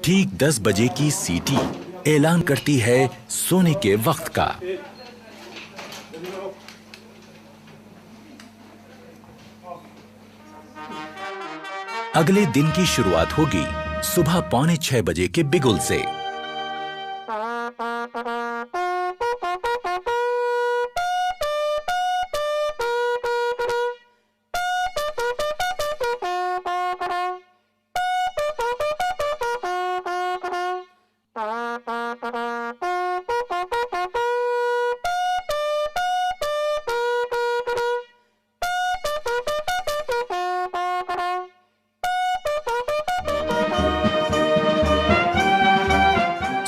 ठीक 10 बजे की सीटी ऐलान करती है सोने के वक्त का। अगले दिन की शुरुआत होगी सुबह 5:45 बजे के बिगुल से।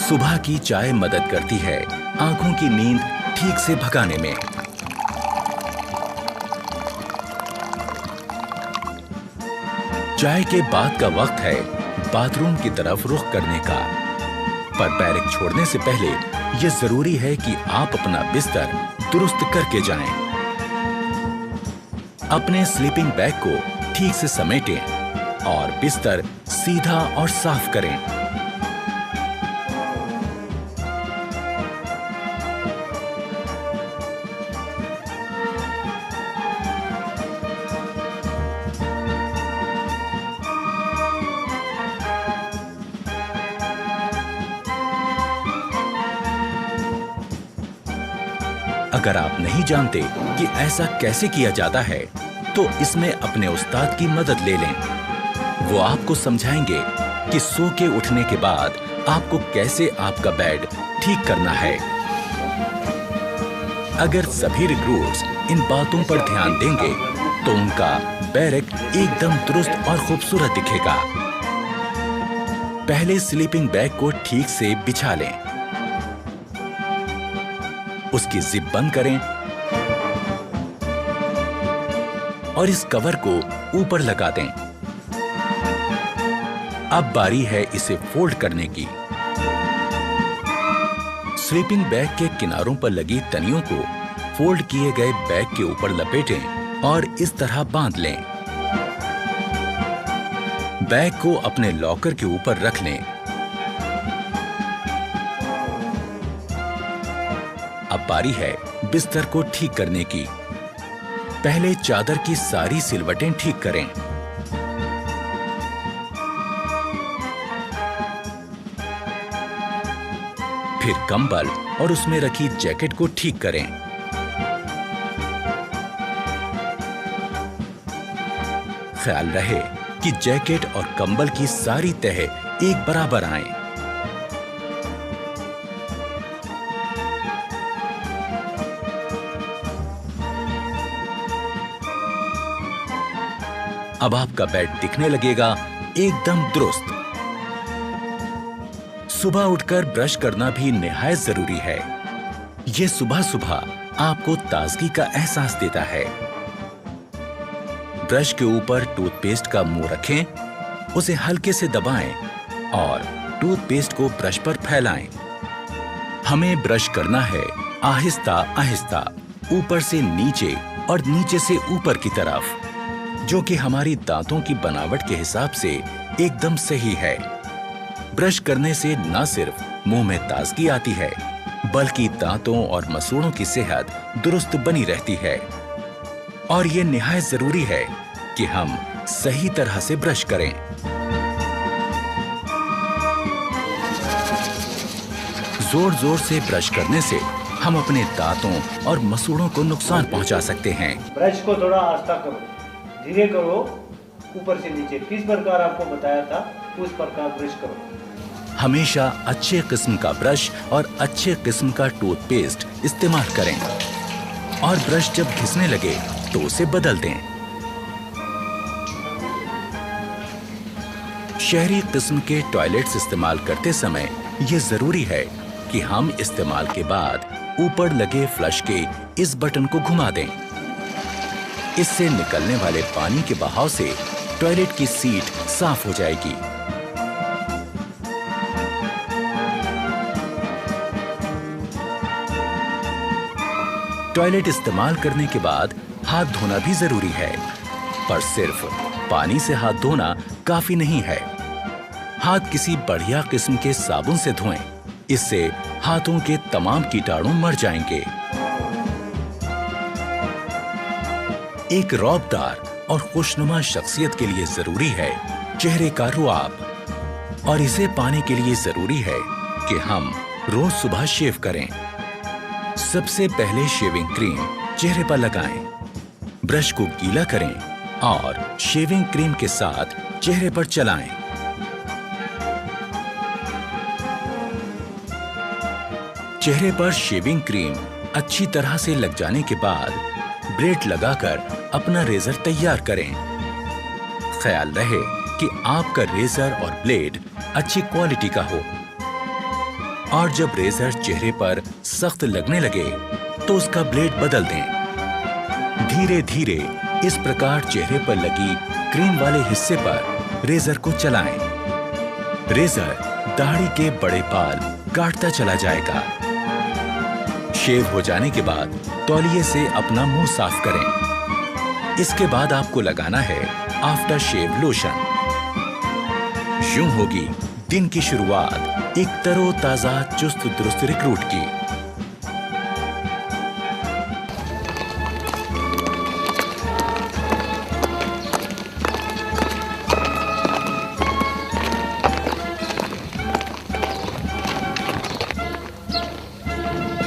सुबह की चाय मदद करती है आंखों की नींद ठीक से भगाने में। चाय के बाद का वक्त है बाथरूम की तरफ रुख करने का। पर बैरक छोड़ने से पहले यह जरूरी है कि आप अपना बिस्तर दुरुस्त करके जाएं। अपने स्लीपिंग बैग को ठीक से समेटें और बिस्तर सीधा और साफ करें। अगर आप नहीं जानते कि ऐसा कैसे किया जाता है, तो इसमें अपने उस्ताद की मदद ले लें। वो आपको समझाएंगे कि सो के उठने के बाद आपको कैसे आपका बेड ठीक करना है। अगर सभी रिक्रूट्स इन बातों पर ध्यान देंगे, तो उनका बैरक एकदम दुरुस्त और खूबसूरत दिखेगा। पहले स्लीपिंग बैग को ठीक से बिछा लें, उसकी जिप बंद करें और इस कवर को ऊपर लगा दें। अब बारी है इसे फोल्ड करने की। स्लीपिंग बैग के किनारों पर लगी तनियों को फोल्ड किए गए बैग के ऊपर लपेटें और इस तरह बांध लें। बैग को अपने लॉकर के ऊपर रख लें। अब बारी है बिस्तर को ठीक करने की। पहले चादर की सारी सिलवटें ठीक करें। फिर कंबल और उसमें रखी जैकेट को ठीक करें। ख्याल रहे कि जैकेट और कंबल की सारी तह एक बराबर आए। अब आपका बेड दिखने लगेगा एकदम दुरुस्त। सुबह उठकर ब्रश करना भी निहायत जरूरी है। यह सुबह सुबह आपको ताजगी का एहसास देता है। ब्रश के ऊपर टूथपेस्ट का मुंह रखें, उसे हल्के से दबाएं और टूथपेस्ट को ब्रश पर फैलाएं। हमें ब्रश करना है आहिस्ता आहिस्ता, ऊपर से नीचे और नीचे से ऊपर की तरफ, जो कि हमारी दांतों की बनावट के हिसाब से एकदम सही है। ब्रश करने से न सिर्फ मुंह में ताजगी आती है, बल्कि दांतों और मसूड़ों की सेहत दुरुस्त बनी रहती है। और ये निहायत जरूरी है कि हम सही तरह से ब्रश करें। जोर जोर से ब्रश करने से हम अपने दांतों और मसूड़ों को नुकसान पहुंचा सकते हैं। ब्रश को थोड़ा आस्था करो, धीरे करो, ऊपर से नीचे किस प्रकार आपको बताया था उस प्रकार ब्रश करो। हमेशा अच्छे किस्म का ब्रश और अच्छे किस्म का टूथपेस्ट इस्तेमाल करें और ब्रश जब घिसने लगे तो उसे बदल दें। शहरी किस्म के टॉयलेट्स इस्तेमाल करते समय यह जरूरी है कि हम इस्तेमाल के बाद ऊपर लगे फ्लश के इस बटन को घुमा दें। इससे निकलने वाले पानी के बहाव से टॉयलेट की सीट साफ हो जाएगी। टॉयलेट इस्तेमाल करने के बाद हाथ धोना भी जरूरी है, पर सिर्फ पानी से हाथ धोना काफी नहीं है। हाथ किसी बढ़िया किस्म के साबुन से धोएं। इससे हाथों के तमाम कीटाणु मर जाएंगे। एक रौबदार और खुशनुमा शख्सियत के लिए जरूरी है चेहरे का रुआब, और इसे पाने के लिए जरूरी है कि हम रोज सुबह शेव करें। सबसे पहले शेविंग क्रीम चेहरे पर लगाएं, ब्रश को गीला करें और शेविंग क्रीम के साथ चेहरे पर चलाएं। चेहरे पर शेविंग क्रीम अच्छी तरह से लग जाने के बाद ब्लेड लगाकर अपना रेजर तैयार करें। ख्याल रहे कि आपका रेजर और ब्लेड अच्छी क्वालिटी का हो, और जब रेजर चेहरे पर सख्त लगने लगे तो उसका ब्लेड बदल दें। धीरे धीरे इस प्रकार चेहरे पर लगी क्रीम वाले हिस्से पर रेजर को चलाएं। रेजर दाढ़ी के बड़े बाल काटता चला जाएगा। शेव हो जाने के बाद तौलिए से अपना मुंह साफ करें। इसके बाद आपको लगाना है आफ्टर शेव लोशन। यूं होगी दिन की शुरुआत एक तरोताजा चुस्त दुरुस्त रिक्रूट की।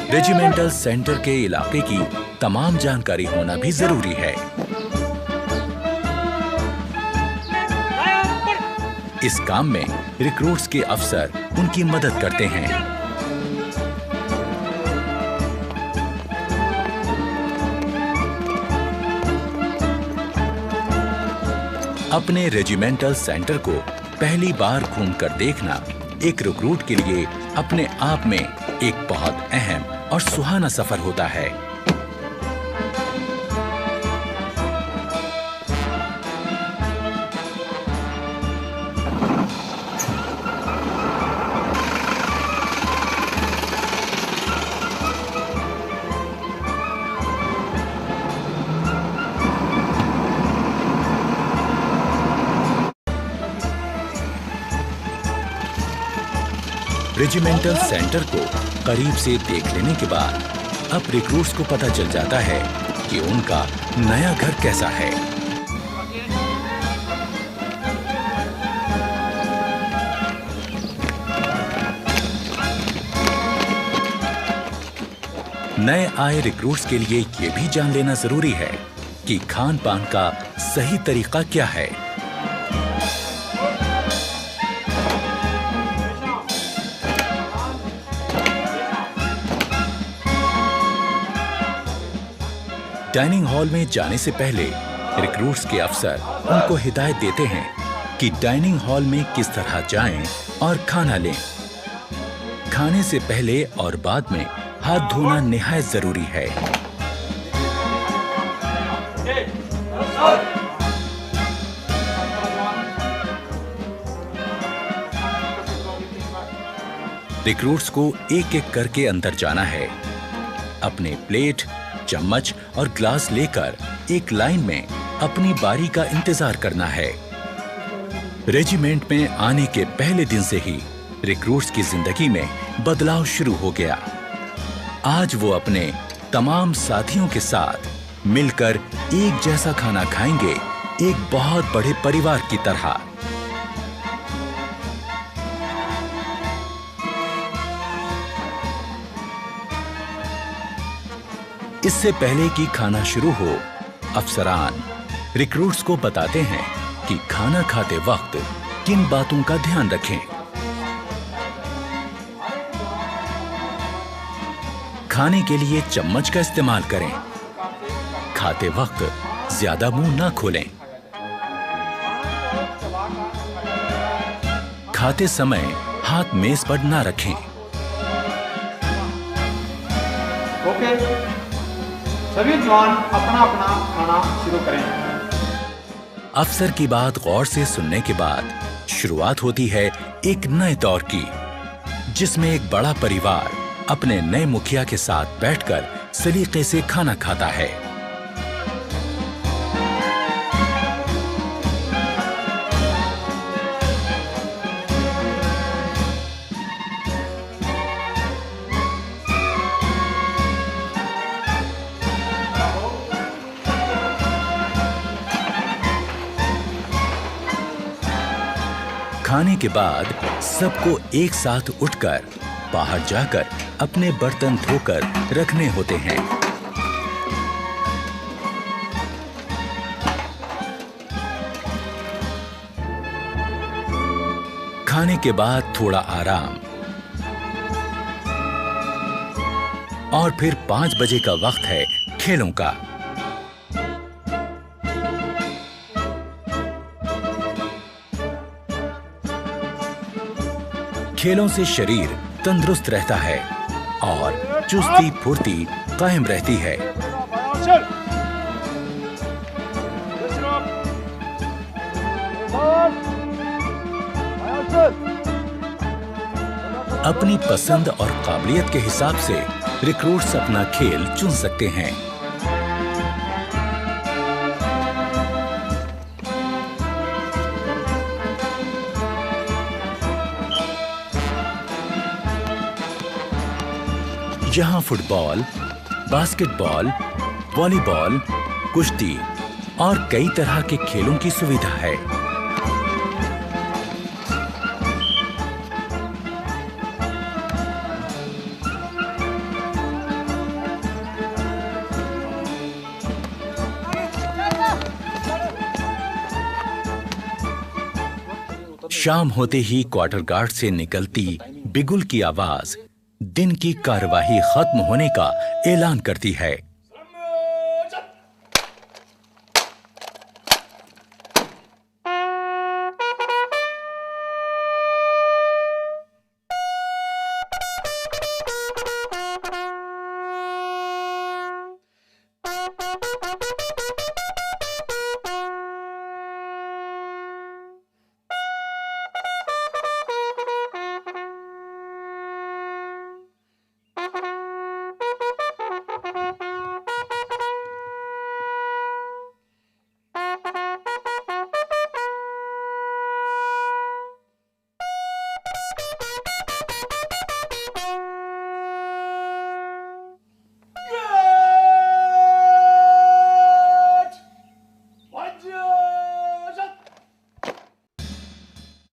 रेजिमेंटल सेंटर के इलाके की तमाम जानकारी होना भी जरूरी है। इस काम में रिक्रूट्स के अफसर उनकी मदद करते हैं। अपने रेजिमेंटल सेंटर को पहली बार घूमकर देखना एक रिक्रूट के लिए अपने आप में एक बहुत अहम और सुहाना सफर होता है। रेजिमेंटल सेंटर को करीब से देख लेने के बाद अब रिक्रूट्स को पता चल जाता है कि उनका नया घर कैसा है। नए आए रिक्रूट्स के लिए ये भी जान लेना जरूरी है कि खान पान का सही तरीका क्या है। डाइनिंग हॉल में जाने से पहले रिक्रूट्स के अफसर उनको हिदायत देते हैं कि डाइनिंग हॉल में किस तरह जाएं और खाना लें। खाने से पहले और बाद में हाथ धोना निहायत जरूरी है। रिक्रूट्स को एक एक करके अंदर जाना है। अपने प्लेट, चम्मच और ग्लास लेकर एक लाइन में अपनी बारी का इंतजार करना है। रेजिमेंट में आने के पहले दिन से ही रिक्रूट्स की जिंदगी में बदलाव शुरू हो गया। आज वो अपने तमाम साथियों के साथ मिलकर एक जैसा खाना खाएंगे, एक बहुत बड़े परिवार की तरह। इससे पहले कि खाना शुरू हो, अफसरान रिक्रूट्स को बताते हैं कि खाना खाते वक्त किन बातों का ध्यान रखें। खाने के लिए चम्मच का इस्तेमाल करें। खाते वक्त ज्यादा मुंह ना खोलें। खाते समय हाथ मेज पर ना रखें। ओके, सभी जवान अपना अपना खाना शुरू करें। अफसर की बात गौर से सुनने के बाद शुरुआत होती है एक नए दौर की, जिसमें एक बड़ा परिवार अपने नए मुखिया के साथ बैठकर सलीके से खाना खाता है। खाने के बाद सबको एक साथ उठकर बाहर जाकर अपने बर्तन धोकर रखने होते हैं। खाने के बाद थोड़ा आराम और फिर 5 बजे का वक्त है खेलों का। खेलों से शरीर तंदुरुस्त रहता है और चुस्ती फुर्ती कायम रहती है। अपनी पसंद और काबिलियत के हिसाब से रिक्रूट्स अपना खेल चुन सकते हैं। यहाँ फुटबॉल, बास्केटबॉल, वॉलीबॉल, कुश्ती और कई तरह के खेलों की सुविधा है। शाम होते ही क्वार्टर गार्ड से निकलती बिगुल की आवाज दिन की कार्यवाही खत्म होने का ऐलान करती है।